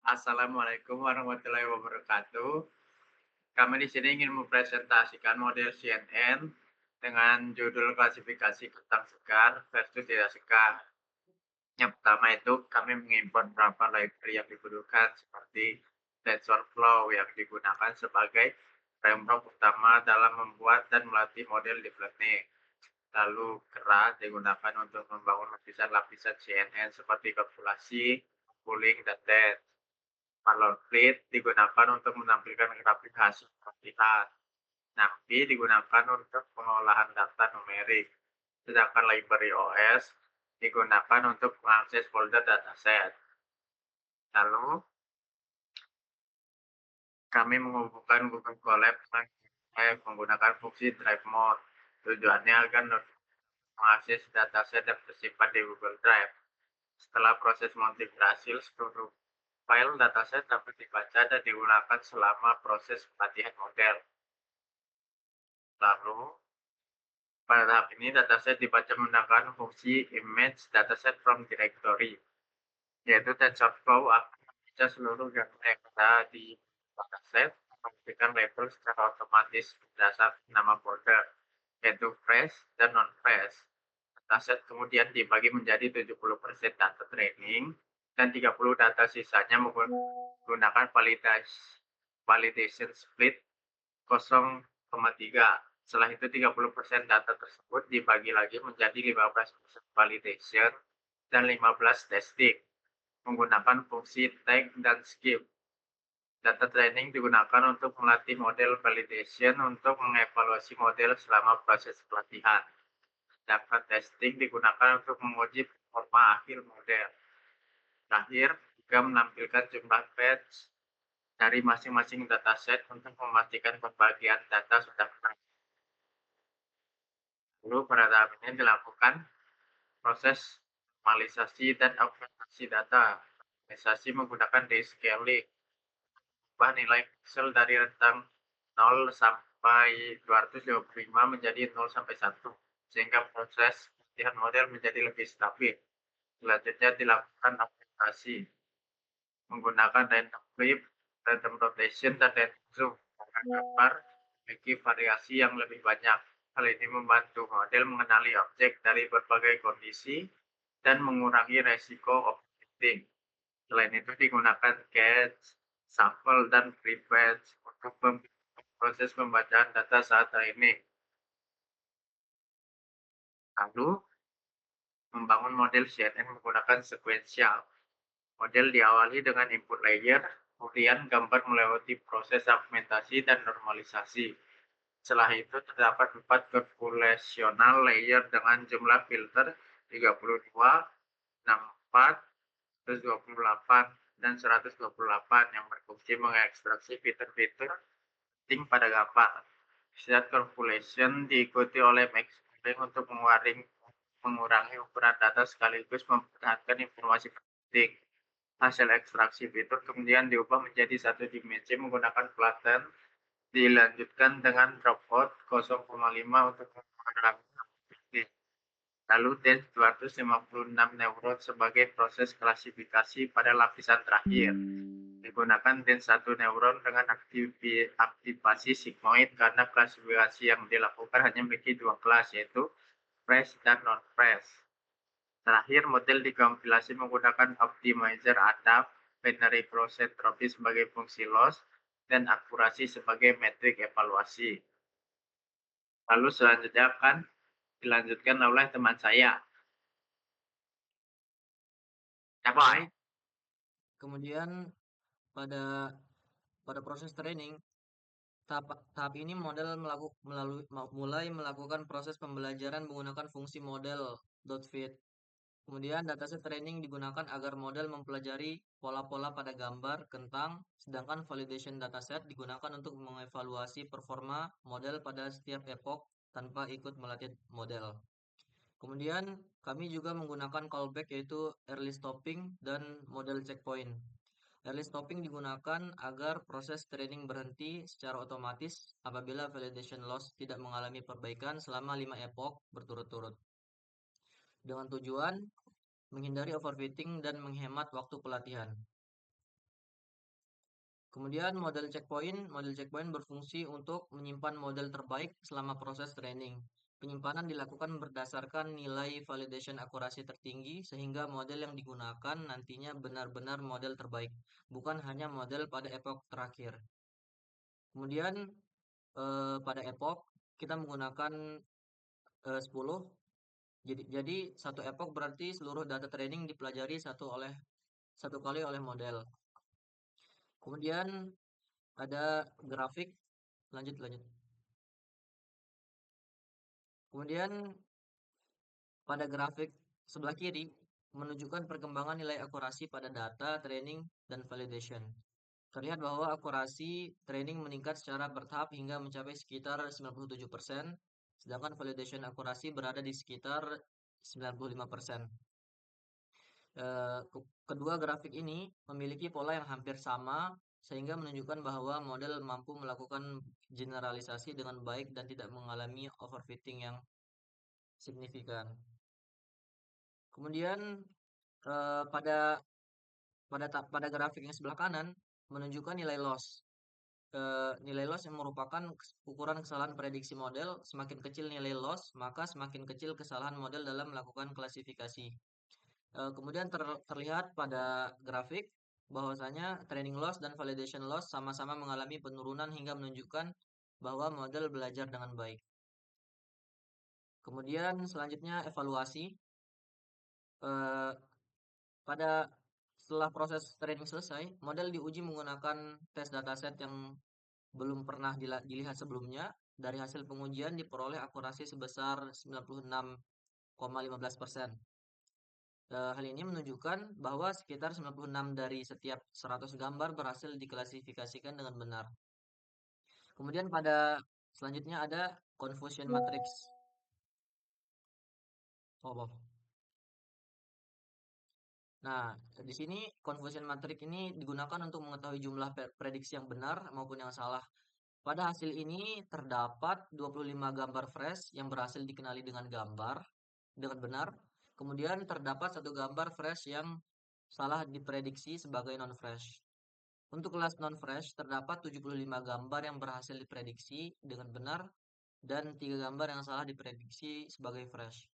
Assalamualaikum warahmatullahi wabarakatuh. Kami di sini ingin mempresentasikan model CNN dengan judul klasifikasi kentang segar versus tidak segar. Yang pertama itu kami mengimport beberapa library yang dibutuhkan seperti TensorFlow yang digunakan sebagai framework utama dalam membuat dan melatih model deep learning. Lalu keras digunakan untuk membangun lapisan-lapisan CNN seperti kalkulasi, pooling, dan dance. Valorfleet digunakan untuk menampilkan grafik hasil pelatihan. NumPy digunakan untuk pengolahan data numerik. Sedangkan library OS digunakan untuk mengakses folder dataset. Lalu, kami menghubungkan Google Colab dengan Drive menggunakan fungsi Drive Mode. Tujuannya agar mengakses dataset yang tersimpan di Google Drive. Setelah proses mounting berhasil, seluruh file dataset dapat dibaca dan digunakan selama proses pelatihan model. Lalu, pada tahap ini dataset dibaca menggunakan fungsi image dataset from directory, yaitu TensorFlow akan membaca seluruh data yang ada di dataset dan memberikan label secara otomatis berdasarkan nama folder, yaitu fresh dan non-fresh. Dataset kemudian dibagi menjadi 70% data training dan 30 data sisanya menggunakan validation split 0,3. Setelah itu 30% data tersebut dibagi lagi menjadi 15% validation dan 15 testing menggunakan fungsi tag dan skip. Data training digunakan untuk melatih model validation untuk mengevaluasi model selama proses pelatihan. Data testing digunakan untuk menguji performa akhir model. Terakhir, juga menampilkan jumlah batch dari masing-masing dataset untuk memastikan pembagian data sudah benar. Lalu pada tahap ini dilakukan proses normalisasi dan augmentasi data. Normalisasi menggunakan descaling, mengubah nilai pixel dari rentang 0 sampai 255 menjadi 0 sampai 1, sehingga proses pelatihan model menjadi lebih stabil. Selanjutnya dilakukan augmentasi menggunakan random flip, random rotation, dan random zoom. Karena gambar memiliki variasi yang lebih banyak. Hal ini membantu model mengenali objek dari berbagai kondisi dan mengurangi resiko overfitting. Selain itu digunakan cache, shuffle, dan pre-batch untuk proses pembacaan data saat training. Lalu, membangun model CNN menggunakan sequential. Model diawali dengan input layer, kemudian gambar melewati proses augmentasi dan normalisasi. Setelah itu terdapat 4 populational layer dengan jumlah filter 32, 64, 128, dan 128 yang berfungsi mengekstraksi fitur-fitur penting pada gambar. Setiap calculation diikuti oleh max pooling untuk mengurangi ukuran data sekaligus mempertahankan informasi penting. Hasil ekstraksi fitur kemudian diubah menjadi satu dimensi menggunakan flatten, dilanjutkan dengan dropout 0,5 untuk mengurangi amplitude. Lalu T256 neuron sebagai proses klasifikasi pada lapisan terakhir. Digunakan DEN1 neuron dengan aktivasi sigmoid karena klasifikasi yang dilakukan hanya memiliki dua kelas, yaitu fresh dan non-fresh. Terakhir, model dikompilasi menggunakan optimizer ADAPT, binary process entropy sebagai fungsi loss, dan akurasi sebagai metrik evaluasi. Lalu selanjutnya akan dilanjutkan oleh teman saya. Siapa? Baik, kemudian pada pada proses training, tahap tahap ini model mulai melakukan proses pembelajaran menggunakan fungsi model .fit. Kemudian dataset training digunakan agar model mempelajari pola-pola pada gambar kentang, sedangkan validation dataset digunakan untuk mengevaluasi performa model pada setiap epoch tanpa ikut melatih model. Kemudian kami juga menggunakan callback yaitu early stopping dan model checkpoint. Early stopping digunakan agar proses training berhenti secara otomatis apabila validation loss tidak mengalami perbaikan selama 5 epoch berturut-turut. Dengan tujuan menghindari overfitting dan menghemat waktu pelatihan. Kemudian model checkpoint berfungsi untuk menyimpan model terbaik selama proses training. Penyimpanan dilakukan berdasarkan nilai validation akurasi tertinggi sehingga model yang digunakan nantinya benar-benar model terbaik, bukan hanya model pada epoch terakhir. Kemudian pada epoch kita menggunakan 10. Jadi satu epoch berarti seluruh data training dipelajari satu kali oleh model. Kemudian ada grafik, lanjut lanjut. Kemudian pada grafik sebelah kiri menunjukkan perkembangan nilai akurasi pada data training dan validation. Terlihat bahwa akurasi training meningkat secara bertahap hingga mencapai sekitar 97%, sedangkan validation akurasi berada di sekitar 95%. Kedua grafik ini memiliki pola yang hampir sama sehingga menunjukkan bahwa model mampu melakukan generalisasi dengan baik dan tidak mengalami overfitting yang signifikan. Kemudian eh, pada pada grafik yang sebelah kanan menunjukkan nilai loss. Nilai loss yang merupakan ukuran kesalahan prediksi model. Semakin kecil nilai loss, maka semakin kecil kesalahan model dalam melakukan klasifikasi. Kemudian terlihat pada grafik bahwasanya training loss dan validation loss sama-sama mengalami penurunan hingga menunjukkan bahwa model belajar dengan baik. Kemudian selanjutnya evaluasi. Eh, pada setelah proses training selesai, model diuji menggunakan tes dataset yang belum pernah dilihat sebelumnya. Dari hasil pengujian diperoleh akurasi sebesar 96,15%. Hal ini menunjukkan bahwa sekitar 96 dari setiap 100 gambar berhasil diklasifikasikan dengan benar. Kemudian pada selanjutnya ada confusion matrix. Oh. Nah, di sini confusion matrix ini digunakan untuk mengetahui jumlah prediksi yang benar maupun yang salah. Pada hasil ini terdapat 25 gambar fresh yang berhasil dikenali dengan benar. Kemudian terdapat satu gambar fresh yang salah diprediksi sebagai non-fresh. Untuk kelas non-fresh terdapat 75 gambar yang berhasil diprediksi dengan benar dan 3 gambar yang salah diprediksi sebagai fresh.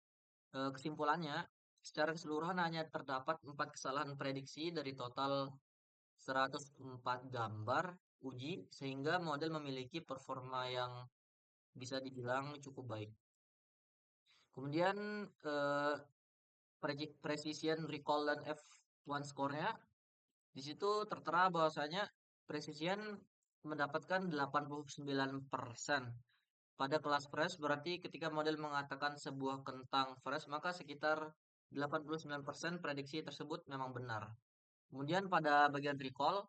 Kesimpulannya, secara keseluruhan hanya terdapat 4 kesalahan prediksi dari total 104 gambar uji sehingga model memiliki performa yang bisa dibilang cukup baik. Kemudian precision recall dan F1 score-nya di situ tertera bahwasanya precision mendapatkan 89%. Pada kelas fresh berarti ketika model mengatakan sebuah kentang fresh maka sekitar 89% prediksi tersebut memang benar. Kemudian pada bagian recall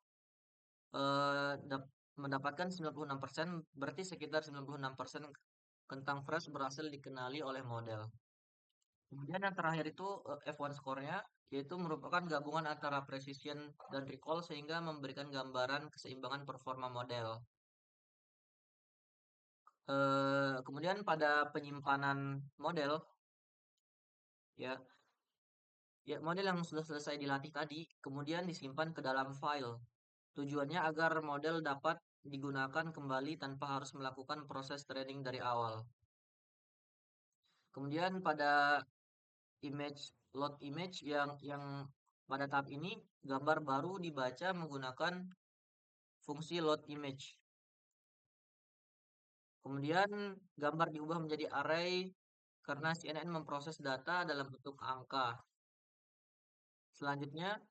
eh, mendapatkan 96%, berarti sekitar 96% kentang fresh berhasil dikenali oleh model. Kemudian yang terakhir itu F1 score-nya, yaitu merupakan gabungan antara precision dan recall sehingga memberikan gambaran keseimbangan performa model. Kemudian pada penyimpanan model, ya, model yang sudah selesai dilatih tadi, kemudian disimpan ke dalam file. Tujuannya agar model dapat digunakan kembali tanpa harus melakukan proses training dari awal. Kemudian pada load image yang pada tahap ini gambar baru dibaca menggunakan fungsi load image. Kemudian gambar diubah menjadi array karena CNN memproses data dalam bentuk angka. Selanjutnya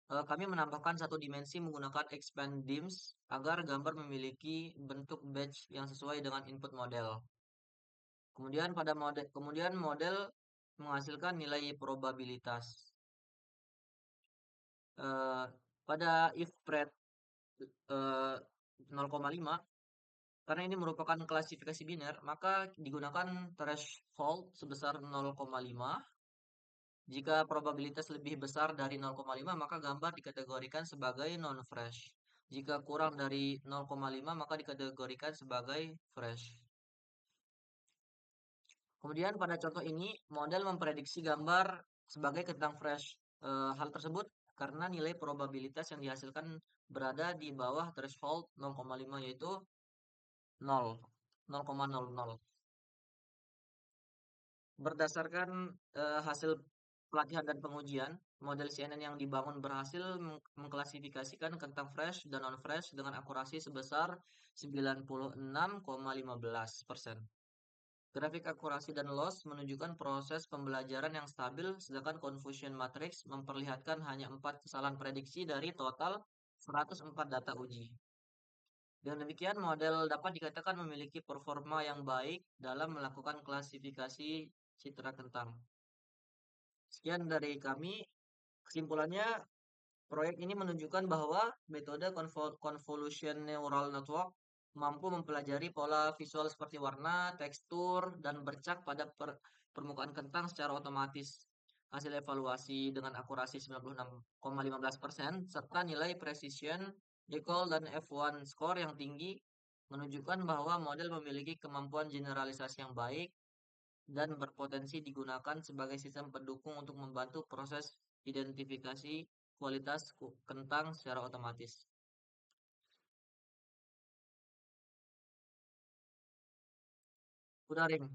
kami menambahkan satu dimensi menggunakan expand dims agar gambar memiliki bentuk batch yang sesuai dengan input model. Kemudian model menghasilkan nilai probabilitas. Pada if pred 0,5 karena ini merupakan klasifikasi biner, maka digunakan threshold sebesar 0,5. Jika probabilitas lebih besar dari 0,5 maka gambar dikategorikan sebagai non-fresh. Jika kurang dari 0,5 maka dikategorikan sebagai fresh. Kemudian pada contoh ini model memprediksi gambar sebagai kentang fresh. Hal tersebut karena nilai probabilitas yang dihasilkan berada di bawah threshold 0,5 yaitu 0, 0,00. Berdasarkan hasil pelatihan dan pengujian, model CNN yang dibangun berhasil mengklasifikasikan kentang fresh dan non-fresh dengan akurasi sebesar 96,15%. Grafik akurasi dan loss menunjukkan proses pembelajaran yang stabil, sedangkan confusion matrix memperlihatkan hanya 4 kesalahan prediksi dari total 104 data uji. Dengan demikian, model dapat dikatakan memiliki performa yang baik dalam melakukan klasifikasi citra kentang. Sekian dari kami. Kesimpulannya, proyek ini menunjukkan bahwa metode convolution neural network mampu mempelajari pola visual seperti warna, tekstur, dan bercak pada permukaan kentang secara otomatis. Hasil evaluasi dengan akurasi 96,15% serta nilai precision, recall, dan F1 score yang tinggi menunjukkan bahwa model memiliki kemampuan generalisasi yang baik dan berpotensi digunakan sebagai sistem pendukung untuk membantu proses identifikasi kualitas kentang secara otomatis. Udah, Ring.